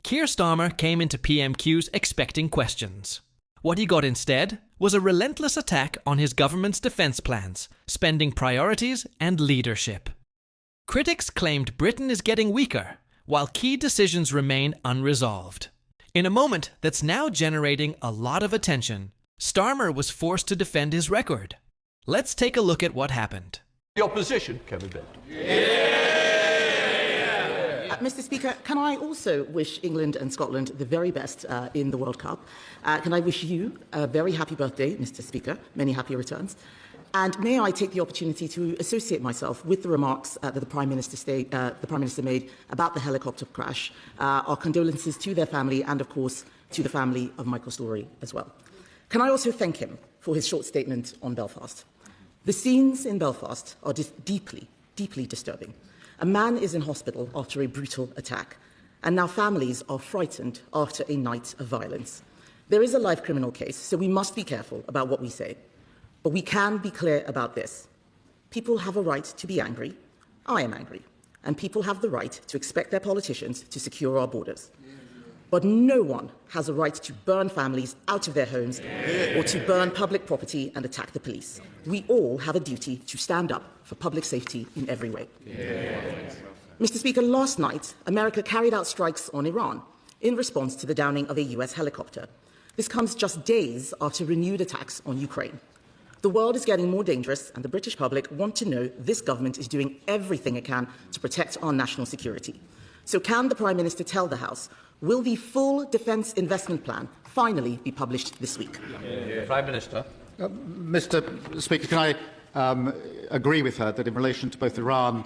Keir Starmer came into PMQs expecting questions. What he got instead was a relentless attack on his government's defence plans, spending priorities and leadership. Critics claimed Britain is getting weaker, while key decisions remain unresolved. In a moment that's now generating a lot of attention, Starmer was forced to defend his record. Let's take a look at what happened. The opposition, Kevin Bent. Mr. Speaker, can I also wish England and Scotland the very best in the World Cup? Can I wish you a very happy birthday, Mr. Speaker, many happy returns? And may I take the opportunity to associate myself with the remarks that the Prime Minister made about the helicopter crash, our condolences to their family and, of course, to the family of Michael Story as well. Can I also thank him for his short statement on Belfast? The scenes in Belfast are deeply, deeply disturbing. A man is in hospital after a brutal attack, and now families are frightened after a night of violence. There is a live criminal case, so we must be careful about what we say. But we can be clear about this. People have a right to be angry. I am angry. And people have the right to expect their politicians to secure our borders. But no one has a right to burn families out of their homes or to burn public property and attack the police. We all have a duty to stand up for public safety in every way. Mr. Speaker, last night, America carried out strikes on Iran in response to the downing of a US helicopter. This comes just days after renewed attacks on Ukraine. The world is getting more dangerous, and the British public want to know this government is doing everything it can to protect our national security. So can the Prime Minister tell the House, will the full defence investment plan finally be published this week? Prime Minister. Mr. Speaker, can I agree with her that in relation to both Iran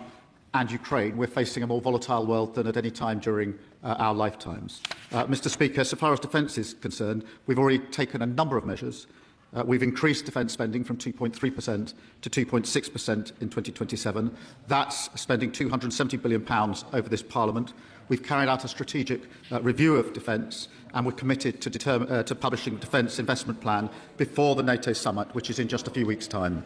and Ukraine, we're facing a more volatile world than at any time during our lifetimes. Mr. Speaker, so far as defence is concerned, we've already taken a number of measures. We've increased defence spending from 2.3% to 2.6% in 2027. That's spending £270 billion over this Parliament. We've carried out a strategic review of defence, and we're committed to publishing a defence investment plan before the NATO summit, which is in just a few weeks' time.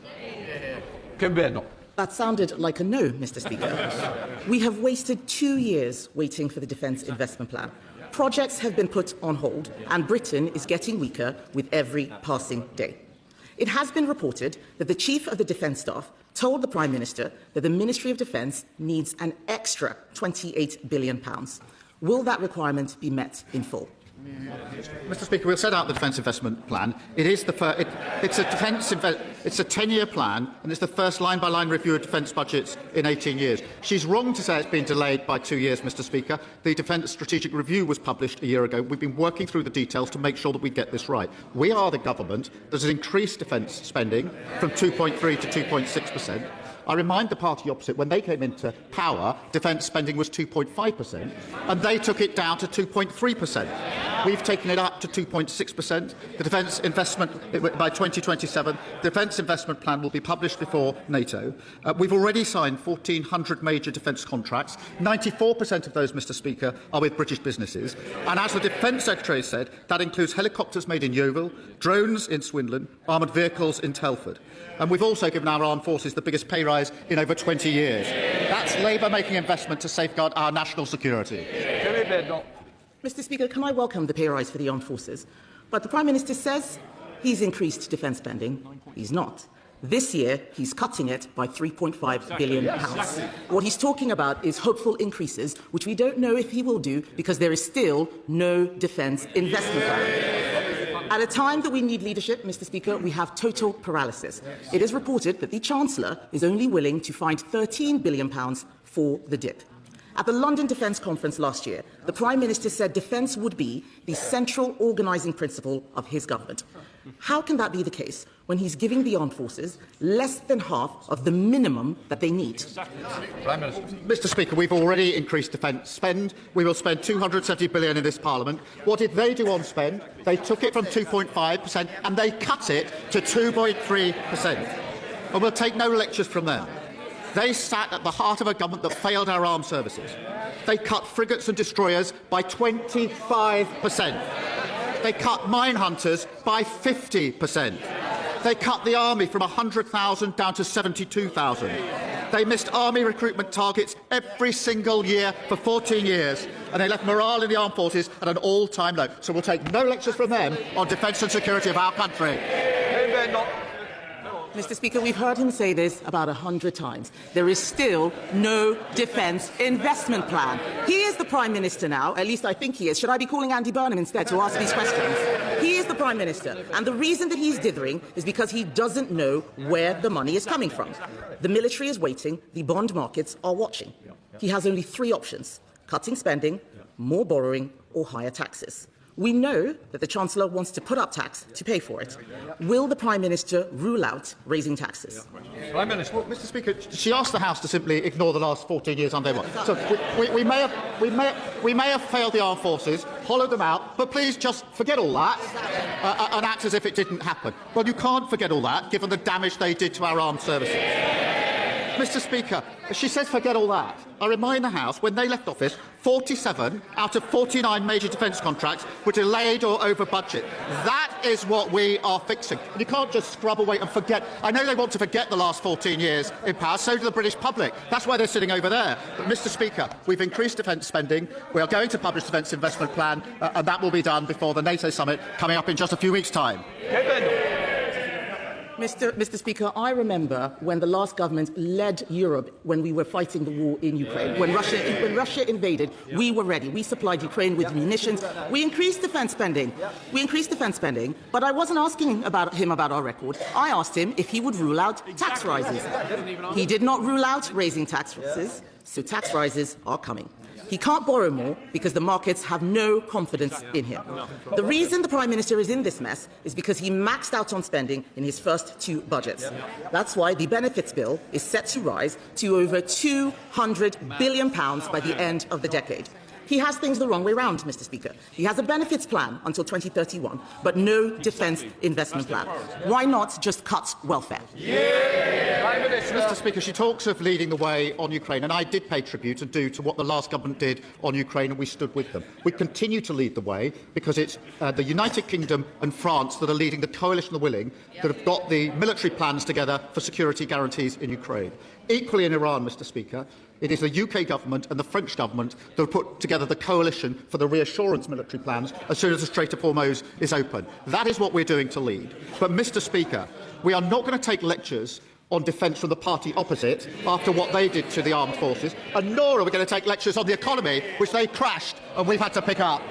That sounded like a no, Mr. Speaker. We have wasted 2 years waiting for the defence investment plan. Projects have been put on hold, and Britain is getting weaker with every passing day. It has been reported that the Chief of the Defence Staff told the Prime Minister that the Ministry of Defence needs an extra £28 billion. Will that requirement be met in full? Mr. Speaker, we'll set out the defence investment plan. It's a 10-year plan, and it's the first line-by-line review of defence budgets in 18 years. She's wrong to say it's been delayed by 2 years, Mr. Speaker. The defence strategic review was published a year ago. We've been working through the details to make sure that we get this right. We are the government that has increased defence spending from 2.3 to 2.6%. I remind the party opposite, when they came into power, defence spending was 2.5%, and they took it down to 2.3%. We've taken it up to 2.6%. The defence investment, by 2027, the defence investment plan will be published before NATO. We've already signed 1,400 major defence contracts. 94% of those, Mr. Speaker, are with British businesses. And as the Defence Secretary said, that includes helicopters made in Yeovil, drones in Swindon, armoured vehicles in Telford. And we've also given our armed forces the biggest pay rise in over 20 years. That's Labour making investment to safeguard our national security. Mr. Speaker, can I welcome the pay rise for the armed forces? But the Prime Minister says he's increased defence spending. He's not. This year, he's cutting it by £3.5 billion. What he's talking about is hopeful increases, which we don't know if he will do because there is still no defence investment plan. At a time that we need leadership, Mr. Speaker, we have total paralysis. It is reported that the Chancellor is only willing to find £13 billion for the dip. At the London Defence Conference last year, the Prime Minister said defence would be the central organising principle of his government. How can that be the case when he's giving the armed forces less than half of the minimum that they need? Prime Minister. Mr. Speaker, we've already increased defence spend. We will spend £270 billion in this Parliament. What did they do on spend? They took it from 2.5% and they cut it to 2.3%. And we'll take no lectures from them. They sat at the heart of a government that failed our armed services. They cut frigates and destroyers by 25%. They cut mine hunters by 50%. They cut the army from 100,000 down to 72,000. They missed army recruitment targets every single year for 14 years, and they left morale in the armed forces at an all-time low. So we'll take no lectures from them on defence and security of our country. Mr. Speaker, we've heard him say this about 100 times. There is still no defence investment plan. He is the Prime Minister now, at least I think he is. Should I be calling Andy Burnham instead to ask these questions? He is the Prime Minister, and the reason that he's dithering is because he doesn't know where the money is coming from. The military is waiting, the bond markets are watching. He has only three options: cutting spending, more borrowing, or higher taxes. We know that the Chancellor wants to put up tax to pay for it. Will the Prime Minister rule out raising taxes? Prime Minister. Well, Mr. Speaker, she asked the House to simply ignore the last 14 years under one. So we may have failed the armed forces, hollowed them out, but please just forget all that and act as if it didn't happen. Well, you can't forget all that, given the damage they did to our armed services. Mr. Speaker, she says forget all that. I remind the House, when they left office, 47 out of 49 major defence contracts were delayed or over budget. That is what we are fixing. You can't just scrub away and forget. I know they want to forget the last 14 years in power, so do the British public. That's why they're sitting over there. But, Mr. Speaker, we've increased defence spending. We are going to publish the Defence Investment Plan, and that will be done before the NATO summit coming up in just a few weeks' time. Mr. Speaker, I remember when the last government led Europe when we were fighting the war in Ukraine. When Russia invaded, we were ready. We supplied Ukraine with munitions. We increased defence spending. But I wasn't asking him about our record. I asked him if he would rule out tax rises. He did not rule out raising taxes, so tax rises are coming. He can't borrow more because the markets have no confidence in him. The reason the Prime Minister is in this mess is because he maxed out on spending in his first two budgets. That's why the benefits bill is set to rise to over £200 billion by the end of the decade. He has things the wrong way round, Mr. Speaker. He has a benefits plan until 2031, but no defence investment plan. Why not just cut welfare? Mr. Speaker, she talks of leading the way on Ukraine, and I did pay tribute and do to what the last government did on Ukraine, and we stood with them. We continue to lead the way because it's the United Kingdom and France that are leading the coalition of the willing that have got the military plans together for security guarantees in Ukraine. Equally in Iran, Mr. Speaker, it is the UK government and the French government that have put together the coalition for the reassurance military plans as soon as the Strait of Hormuz is open. That is what we're doing to lead. But, Mr. Speaker, we are not going to take lectures on defence from the party opposite after what they did to the armed forces, and nor are we going to take lectures on the economy, which they crashed and we've had to pick up.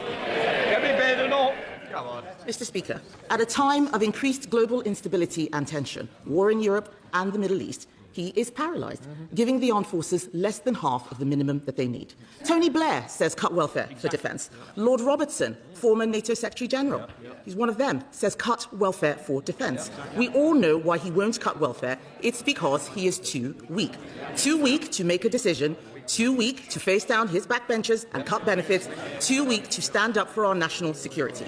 Mr. Speaker, at a time of increased global instability and tension, war in Europe and the Middle East, he is paralysed, giving the armed forces less than half of the minimum that they need. Tony Blair says cut welfare for defence. Lord Robertson, former NATO Secretary-General, he's one of them, says cut welfare for defence. We all know why he won't cut welfare. It's because he is too weak. Too weak to make a decision, too weak to face down his backbenchers and cut benefits, too weak to stand up for our national security.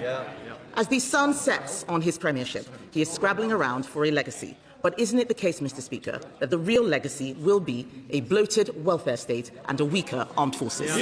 As the sun sets on his premiership, he is scrabbling around for a legacy. But isn't it the case, Mr. Speaker, that the real legacy will be a bloated welfare state and a weaker armed forces?